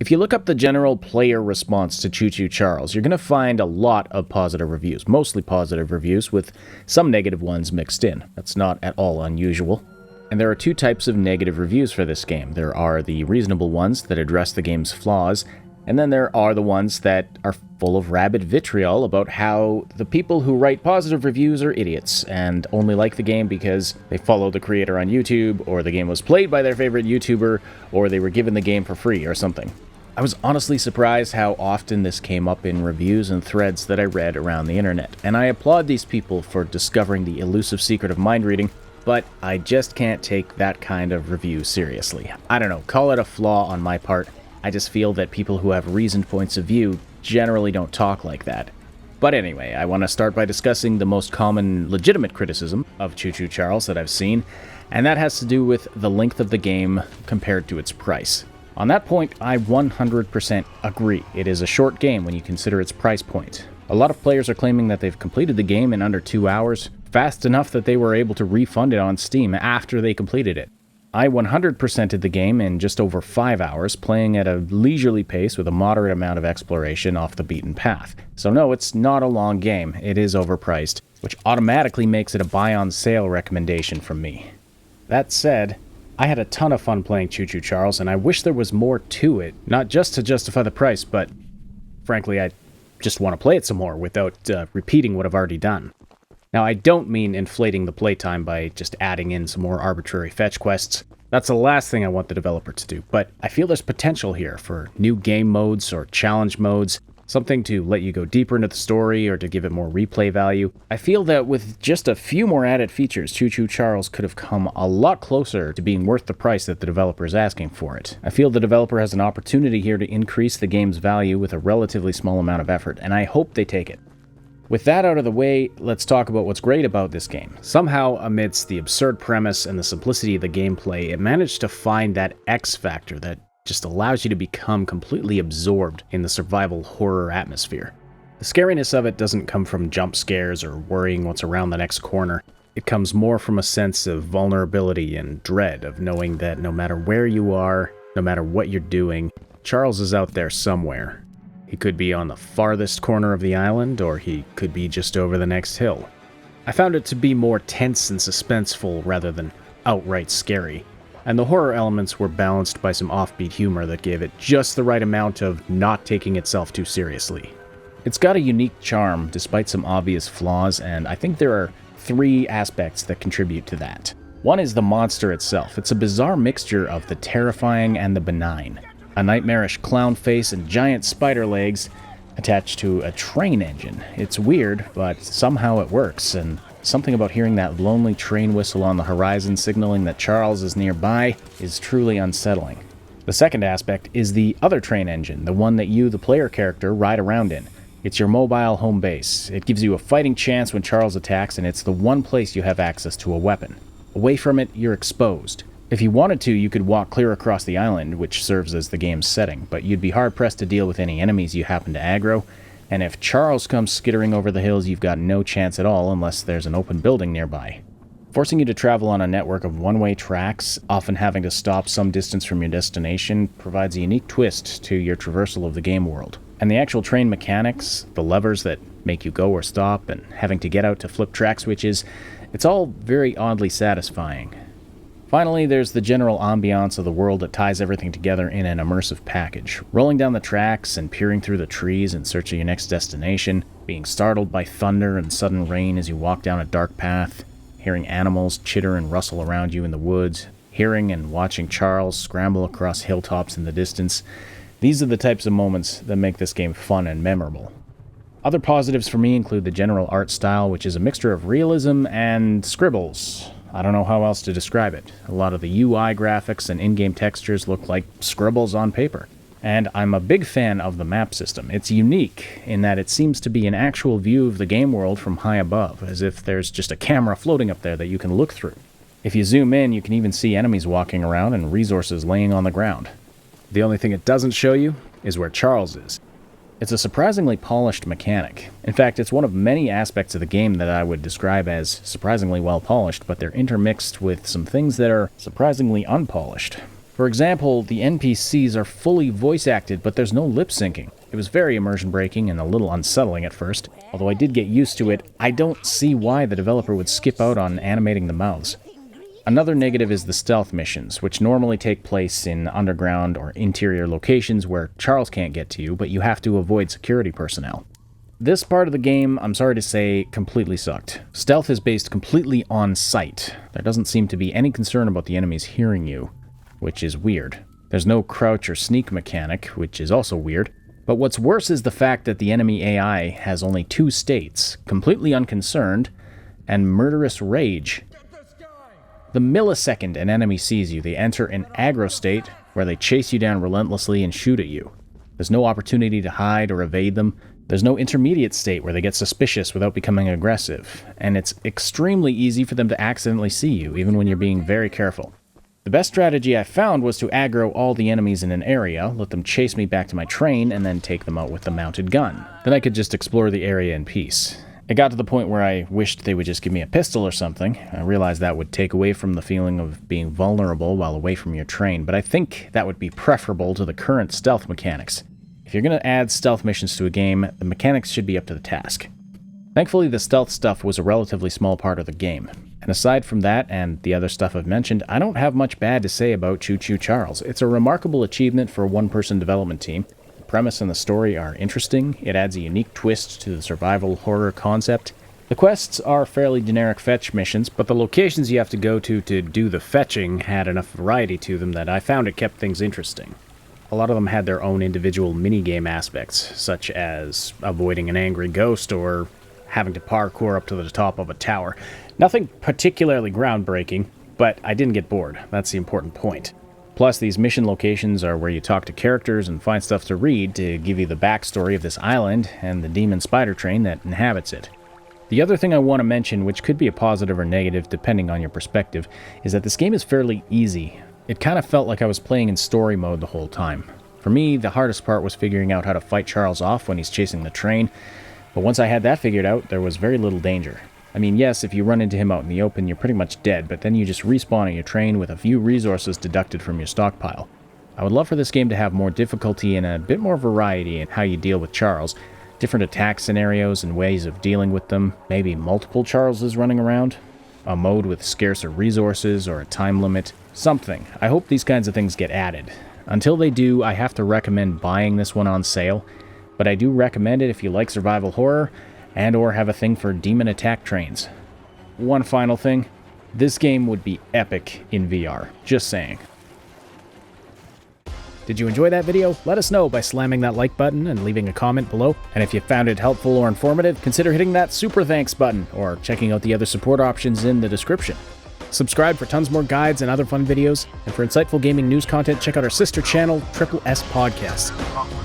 If you look up the general player response to Choo-Choo Charles, you're going to find a lot of positive reviews, mostly positive reviews, with some negative ones mixed in. That's not at all unusual. And there are two types of negative reviews for this game. There are the reasonable ones that address the game's flaws, and then there are the ones that are full of rabid vitriol about how the people who write positive reviews are idiots and only like the game because they follow the creator on YouTube, or the game was played by their favorite YouTuber, or they were given the game for free or something. I was honestly surprised how often this came up in reviews and threads that I read around the internet, and I applaud these people for discovering the elusive secret of mind reading, but I just can't take that kind of review seriously. I don't know, call it a flaw on my part. I just feel that people who have reasoned points of view generally don't talk like that. But anyway, I want to start by discussing the most common legitimate criticism of Choo-Choo Charles that I've seen, and that has to do with the length of the game compared to its price. On that point, I 100% agree. It is a short game when you consider its price point. A lot of players are claiming that they've completed the game in under 2 hours, fast enough that they were able to refund it on Steam after they completed it. I 100%ed the game in just over 5 hours, playing at a leisurely pace with a moderate amount of exploration off the beaten path. So no, it's not a long game. It is overpriced, which automatically makes it a buy on sale recommendation from me. That said, I had a ton of fun playing Choo-Choo Charles, and I wish there was more to it, not just to justify the price, but frankly, I just want to play it some more without repeating what I've already done. Now, I don't mean inflating the playtime by just adding in some more arbitrary fetch quests. That's the last thing I want the developer to do, but I feel there's potential here for new game modes or challenge modes, something to let you go deeper into the story or to give it more replay value. I feel that with just a few more added features, Choo-Choo Charles could have come a lot closer to being worth the price that the developer is asking for it. I feel the developer has an opportunity here to increase the game's value with a relatively small amount of effort, and I hope they take it. With that out of the way, let's talk about what's great about this game. Somehow, amidst the absurd premise and the simplicity of the gameplay, it managed to find that X factor that just allows you to become completely absorbed in the survival horror atmosphere. The scariness of it doesn't come from jump scares or worrying what's around the next corner. It comes more from a sense of vulnerability and dread of knowing that no matter where you are, no matter what you're doing, Charles is out there somewhere. He could be on the farthest corner of the island, or he could be just over the next hill. I found it to be more tense and suspenseful rather than outright scary, and the horror elements were balanced by some offbeat humor that gave it just the right amount of not taking itself too seriously. It's got a unique charm despite some obvious flaws, and I think there are 3 aspects that contribute to that. One is the monster itself. It's a bizarre mixture of the terrifying and the benign. A nightmarish clown face and giant spider legs attached to a train engine. It's weird, but somehow it works, and something about hearing that lonely train whistle on the horizon signaling that Charles is nearby is truly unsettling. The second aspect is the other train engine, the one that you, the player character, ride around in. It's your mobile home base. It gives you a fighting chance when Charles attacks, and it's the one place you have access to a weapon. Away from it, you're exposed. If you wanted to, you could walk clear across the island, which serves as the game's setting, but you'd be hard-pressed to deal with any enemies you happen to aggro, and if Charles comes skittering over the hills, you've got no chance at all unless there's an open building nearby. Forcing you to travel on a network of one-way tracks, often having to stop some distance from your destination, provides a unique twist to your traversal of the game world. And the actual train mechanics, the levers that make you go or stop, and having to get out to flip track switches, it's all very oddly satisfying. Finally, there's the general ambiance of the world that ties everything together in an immersive package. Rolling down the tracks and peering through the trees in search of your next destination, being startled by thunder and sudden rain as you walk down a dark path, hearing animals chitter and rustle around you in the woods, hearing and watching Charles scramble across hilltops in the distance. These are the types of moments that make this game fun and memorable. Other positives for me include the general art style, which is a mixture of realism and scribbles. I don't know how else to describe it. A lot of the UI graphics and in-game textures look like scribbles on paper. And I'm a big fan of the map system. It's unique in that it seems to be an actual view of the game world from high above, as if there's just a camera floating up there that you can look through. If you zoom in, you can even see enemies walking around and resources laying on the ground. The only thing it doesn't show you is where Charles is. It's a surprisingly polished mechanic. In fact, it's one of many aspects of the game that I would describe as surprisingly well polished, but they're intermixed with some things that are surprisingly unpolished. For example, the NPCs are fully voice acted, but there's no lip syncing. It was very immersion breaking and a little unsettling at first. Although I did get used to it, I don't see why the developer would skip out on animating the mouths. Another negative is the stealth missions, which normally take place in underground or interior locations where Charles can't get to you, but you have to avoid security personnel. This part of the game, I'm sorry to say, completely sucked. Stealth is based completely on sight. There doesn't seem to be any concern about the enemies hearing you, which is weird. There's no crouch or sneak mechanic, which is also weird. But what's worse is the fact that the enemy AI has only 2 states, completely unconcerned, and murderous rage. The millisecond an enemy sees you, they enter an aggro state where they chase you down relentlessly and shoot at you. There's no opportunity to hide or evade them. There's no intermediate state where they get suspicious without becoming aggressive. And it's extremely easy for them to accidentally see you, even when you're being very careful. The best strategy I found was to aggro all the enemies in an area, let them chase me back to my train, and then take them out with the mounted gun. Then I could just explore the area in peace. It got to the point where I wished they would just give me a pistol or something. I realized that would take away from the feeling of being vulnerable while away from your train, but I think that would be preferable to the current stealth mechanics. If you're going to add stealth missions to a game, the mechanics should be up to the task. Thankfully, the stealth stuff was a relatively small part of the game. And aside from that and the other stuff I've mentioned, I don't have much bad to say about Choo-Choo Charles. It's a remarkable achievement for a one-person development team. The premise and the story are interesting. It adds a unique twist to the survival horror concept. The quests are fairly generic fetch missions, but the locations you have to go to do the fetching had enough variety to them that I found it kept things interesting. A lot of them had their own individual minigame aspects, such as avoiding an angry ghost or having to parkour up to the top of a tower. Nothing particularly groundbreaking, but I didn't get bored. That's the important point. Plus, these mission locations are where you talk to characters and find stuff to read to give you the backstory of this island and the demon spider train that inhabits it. The other thing I want to mention, which could be a positive or negative depending on your perspective, is that this game is fairly easy. It kind of felt like I was playing in story mode the whole time. For me, the hardest part was figuring out how to fight Charles off when he's chasing the train, but once I had that figured out, there was very little danger. I mean, yes, if you run into him out in the open, you're pretty much dead, but then you just respawn on your train with a few resources deducted from your stockpile. I would love for this game to have more difficulty and a bit more variety in how you deal with Charles, different attack scenarios and ways of dealing with them, maybe multiple Charleses running around, a mode with scarcer resources or a time limit, something. I hope these kinds of things get added. Until they do, I have to recommend buying this one on sale, but I do recommend it if you like survival horror and or have a thing for demon attack trains. One final thing, this game would be epic in VR, just saying. Did you enjoy that video? Let us know by slamming that like button and leaving a comment below. And if you found it helpful or informative, consider hitting that super thanks button or checking out the other support options in the description. Subscribe for tons more guides and other fun videos. And for insightful gaming news content, check out our sister channel, Triple S Podcast.